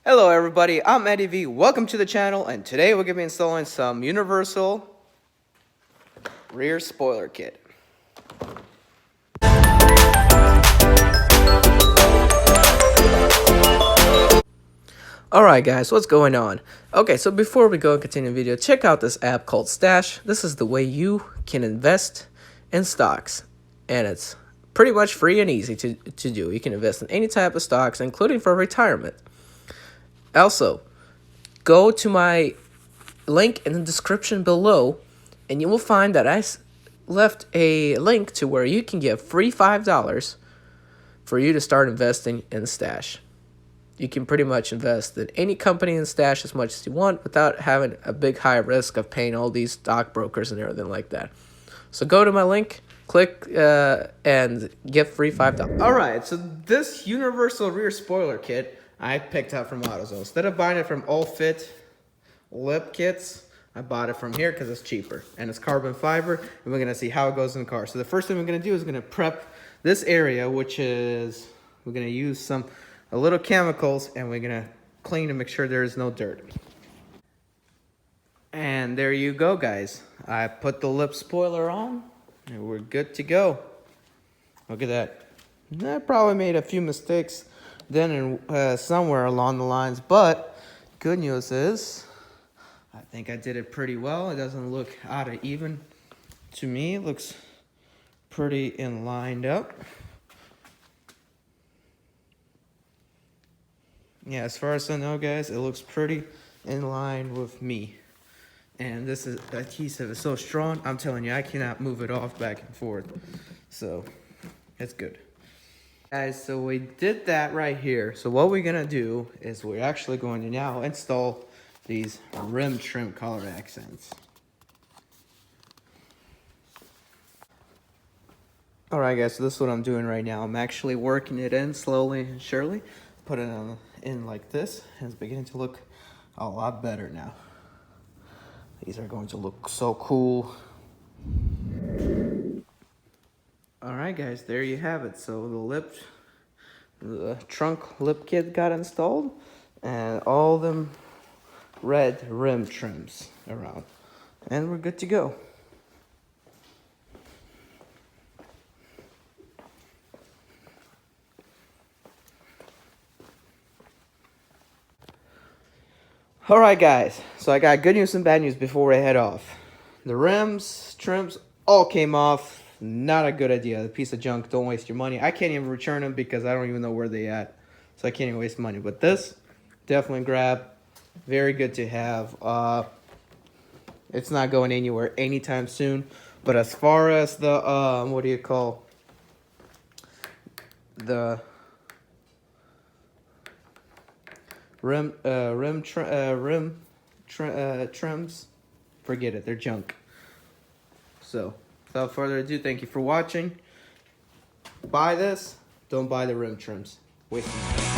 Hello everybody, I'm Eddie V. Welcome to the channel, and today we're going to be installing some universal rear spoiler kit. Alright guys, what's going on? Okay, so before we go and continue the video, check out this app called Stash. This is the way you can invest in stocks, and it's pretty much free and easy to do. You can invest in any type of stocks, including for retirement. Also, go to my link in the description below, and you will find that I left a link to where you can get free $5 for you to start investing in Stash. You can pretty much invest in any company in Stash as much as you want without having a big high risk of paying all these stockbrokers and everything like that. So go to my link, click, and get free $5. Alright, so this universal rear spoiler kit I picked up from AutoZone. Instead of buying it from All Fit lip kits, I bought it from here because it's cheaper and it's carbon fiber, and we're going to see how it goes in the car. So the first thing we're going to do is going to prep this area, which is we're going to use a little chemicals, and we're going to clean to make sure there is no dirt. And there you go, guys. I put the lip spoiler on and we're good to go. Look at that. I probably made a few mistakes then and somewhere along the lines, but good news is I think I did it pretty well. It doesn't look out of even to me. It looks pretty in lined up. Yeah, as far as I know, guys, it looks pretty in line with me. And this adhesive is so strong, I'm telling you, I cannot move it off back and forth. So that's good. Guys, so we did that right here. So what we're gonna do is we're actually going to now install these rim trim color accents. Alright guys, so this is what I'm doing right now. I'm actually working it in slowly and surely. Put it in like this, and it's beginning to look a lot better now. These are going to look so cool. Alright guys, there you have it. So the trunk lip kit got installed, and all them red rim trims around, and we're good to go. Alright guys, so I got good news and bad news before I head off. The rims, trims, all came off. Not a good idea. A piece of junk. Don't waste your money. I can't even return them because I don't even know where they at. So I can't even waste money. But this, definitely grab. Very good to have. It's not going anywhere anytime soon. But as far as the, what do you call? The trims, forget it. They're junk. So, without further ado, thank you for watching. Buy this. Don't buy the rim trims. Waste money.